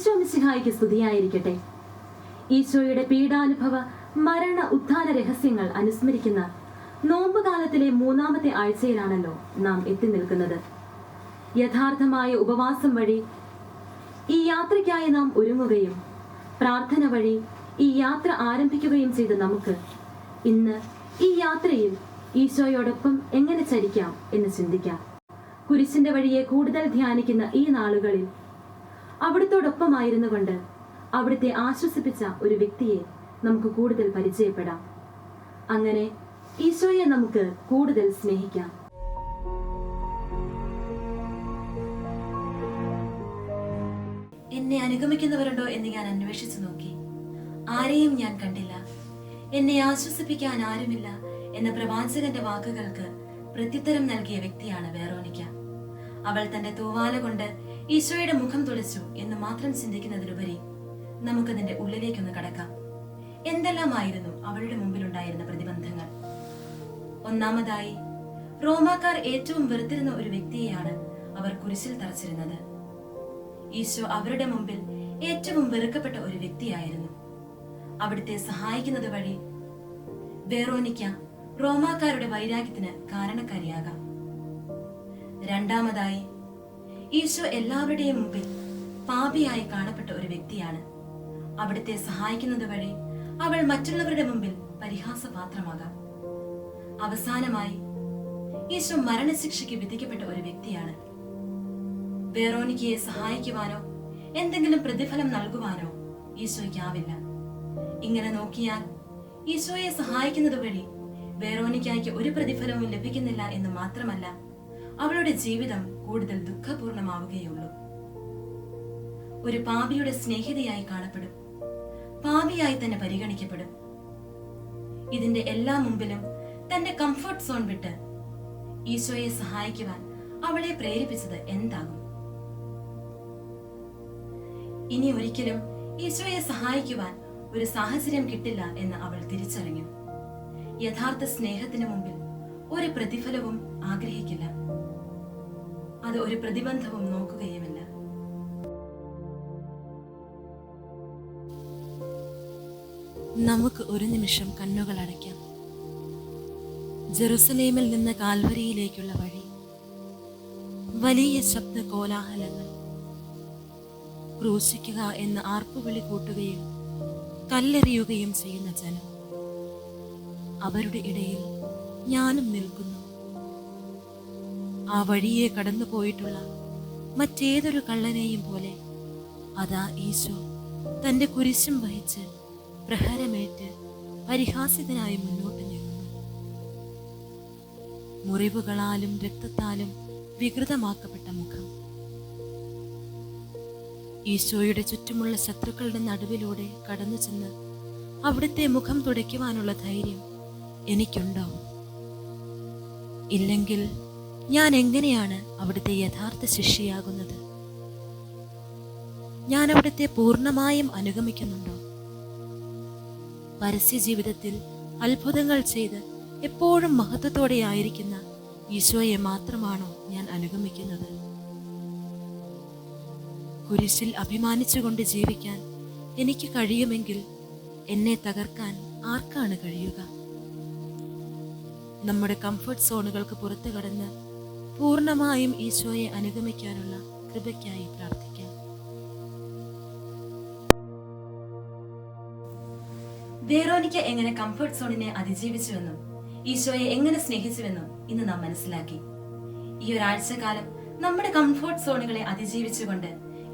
ഈശോ മിശിഹായ്ക്ക് സ്തുതിയായിരിക്കട്ടെ. ഈശോയുടെ പീഡാനുഭവ മരണ ഉത്ഥാന രഹസ്യങ്ങൾ അനുസ്മരിക്കുന്ന നോമ്പുകാലത്തിലെ 3-ാമത്തെ ആഴ്ചയിലാണല്ലോ നാം എത്തി നിൽക്കുന്നത്. യഥാർത്ഥമായ ഉപവാസം വഴി ഈ യാത്രയ്ക്കായി നാം ഒരുങ്ങുകയും പ്രാർത്ഥന വഴി ഈ യാത്ര ആരംഭിക്കുകയും ചെയ്ത നമുക്ക് ഇന്ന് ഈ യാത്രയിൽ ഈശോയോടൊപ്പം എങ്ങനെ ചരിക്കാം എന്ന് ചിന്തിക്കാം. കുരിശിന്റെ വഴിയെ കൂടുതൽ ധ്യാനിക്കുന്ന ഈ നാളുകളിൽ അവിടുത്തോടൊപ്പമായിരുന്നു കൊണ്ട് അവിടുത്തെ ആശ്വസിപ്പിച്ച ഒരു വ്യക്തിയെ നമുക്ക് കൂടുതൽ പരിചയപ്പെടാം. അങ്ങനെ ഈശോയെ നമുക്ക് കൂടുതൽ സ്നേഹിക്കാം. എന്നെ അനുഗമിക്കുന്നവരുണ്ടോ എന്ന് ഞാൻ അന്വേഷിച്ചു നോക്കി. ആരെയും ഞാൻ കണ്ടില്ല. എന്നെ ആശ്വസിപ്പിക്കാൻ ആരുമില്ല എന്ന പ്രവാചകന്റെ വാക്കുകൾക്ക് പ്രത്യുത്തരം നൽകിയ വ്യക്തിയാണ് വെറോനിക്ക. അവൾ തന്റെ തൂവാല കൊണ്ട് ഈശോയുടെ മുഖം തുടച്ചു എന്ന് മാത്രം ചിന്തിക്കുന്നതിലുപരി നമുക്കതിന്റെ ഉള്ളിലേക്കൊന്ന് കടക്കാം. എന്തെല്ലാമായിരുന്നു അവളുടെ മുമ്പിലുണ്ടായിരുന്ന പ്രതിബന്ധങ്ങൾ? ഒന്നാമതായി, റോമാക്കാർ ഏറ്റവും വെറുത്തിരുന്ന ഒരു വ്യക്തിയെയാണ് അവർ കുരിശിൽ തറച്ചിരുന്നത്. ഈശോ അവരുടെ മുമ്പിൽ ഏറ്റവും വെറുക്കപ്പെട്ട ഒരു വ്യക്തിയായിരുന്നു. അവിടുത്തെ സഹായിക്കുന്നത് വഴി വെറോനിക്ക റോമാക്കാരുടെ വൈരാഗ്യത്തിന് കാരണക്കാരിയാകാം. രണ്ടാമതായി, ഈശോ എല്ലാവരുടെയും മുമ്പിൽ പാപിയായി കാണപ്പെട്ട ഒരു വ്യക്തിയാണ്. അവിടുത്തെ സഹായിക്കുന്നത് വഴി അവൾ മറ്റുള്ളവരുടെ മുമ്പിൽ പരിഹാസപാത്രമാകാം. അവസാനമായി, ഈശോ മരണശിക്ഷയ്ക്ക് വിധിക്കപ്പെട്ട ഒരു വ്യക്തിയാണ്. വെറോനിക്കയെ സഹായിക്കുവാനോ എന്തെങ്കിലും പ്രതിഫലം നൽകുവാനോ ഈശോയ്ക്കാവില്ല. ഇങ്ങനെ നോക്കിയാൽ ഈശോയെ സഹായിക്കുന്നത് വഴി വെറോനിക്കയ്ക്ക് ഒരു പ്രതിഫലവും ലഭിക്കുന്നില്ല എന്ന് മാത്രമല്ല, അവളുടെ ജീവിതം കൂടുതൽ ദുഃഖപൂർണമാവുകയുള്ളൂ. ഒരു പാപിയുടെ സ്നേഹിതയായി കാണപ്പെടും, പാപിയായി തന്നെ പരിഗണിക്കപ്പെടും. ഇതിന്റെ എല്ലാ മുമ്പിലും തന്റെ കംഫർട്ട് സോൺ വിട്ട് ഈശോയെ സഹായിക്കുവാൻ അവളെ പ്രേരിപ്പിച്ചത് എന്താകും? ഇനി ഒരിക്കലും ഈശോയെ സഹായിക്കുവാൻ ഒരു സാഹചര്യം കിട്ടില്ല എന്ന് അവൾ തിരിച്ചറിഞ്ഞു. യഥാർത്ഥ സ്നേഹത്തിന് മുമ്പിൽ ഒരു പ്രതിഫലവും ആഗ്രഹിക്കില്ല. അത് ഒരു പ്രതിബന്ധവും നോക്കുകയുമില്ല. നമുക്ക് ഒരു നിമിഷം കണ്ണുകൾ അടയ്ക്കാം. ജെറുസലേമിൽ നിന്ന് കാൽവരിയിലേക്കുള്ള വഴി, വലിയ ശബ്ദ കോലാഹലങ്ങൾ, ക്രൂശിക്കുക എന്ന് ആർപ്പുവിളി കൂട്ടുകയും കല്ലെറിയുകയും ചെയ്യുന്ന ജനം. അവരുടെ ഇടയിൽ ഞാനും നിൽക്കുന്നു. ആ വഴിയെ കടന്നു പോയിട്ടുള്ള മറ്റേതൊരു കള്ളനെയും പോലെ അതാ ഈശോ തന്റെ കുരിശും വഹിച്ച് പ്രഹരമേറ്റ് പരിഹാസിതനായി മുന്നോട്ട് നീങ്ങുന്നു. മുറിവുകളാലും രക്തത്താലും വികൃതമാക്കപ്പെട്ട മുഖം. ഈശോയുടെ ചുറ്റുമുള്ള ശത്രുക്കളുടെ നടുവിലൂടെ കടന്നു ചെന്ന് അവിടുത്തെ മുഖം തുടയ്ക്കുവാനുള്ള ധൈര്യം എനിക്കുണ്ടോ? ഇല്ലെങ്കിൽ ഞാൻ എങ്ങനെയാണ് അവിടുത്തെ യഥാർത്ഥ ശിഷ്യയാകുന്നത്? ഞാൻ അവിടുത്തെ പൂർണ്ണമായും അനുഗമിക്കുന്നുണ്ടോ? പരസ്യ ജീവിതത്തിൽ അത്ഭുതങ്ങൾ ചെയ്ത് എപ്പോഴും മഹത്വത്തോടെയായിരിക്കുന്ന ഈശോയെ മാത്രമാണോ ഞാൻ അനുഗമിക്കുന്നത്? കുരിശിൽ അഭിമാനിച്ചുകൊണ്ട് ജീവിക്കാൻ എനിക്ക് കഴിയുമെങ്കിൽ എന്നെ തകർക്കാൻ ആർക്കാണ് കഴിയുക? നമ്മുടെ കംഫർട്ട് സോണുകൾക്ക് പുറത്തു കടന്ന് പൂർണ്ണമായും ഈശോയെ അനുഗമിക്കാനുള്ള കൃപയ്ക്കായി പ്രാർത്ഥിക്കാം. വെറോനിക്ക എങ്ങനെ കംഫർട്ട് സോണിനെ അതിജീവിച്ചുവെന്നും ഈശോയെ എങ്ങനെ സ്നേഹിച്ചുവെന്നും ഇന്ന് നാം മനസ്സിലാക്കി. ഈ ഒരാഴ്ചക്കാലം നമ്മുടെ കംഫർട്ട് സോണുകളെ അതിജീവിച്ചുകൊണ്ട്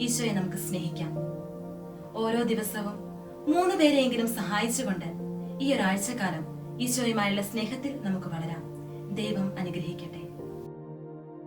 ഈശോയെ നമുക്ക് സ്നേഹിക്കാം. ഓരോ ദിവസവും 3 പേരെയെങ്കിലും സഹായിച്ചുകൊണ്ട് ഈ ഒരാഴ്ചക്കാലം ഈശോയുമായുള്ള സ്നേഹത്തിൽ നമുക്ക് വളരാം. ദൈവം അനുഗ്രഹിക്കട്ടെ.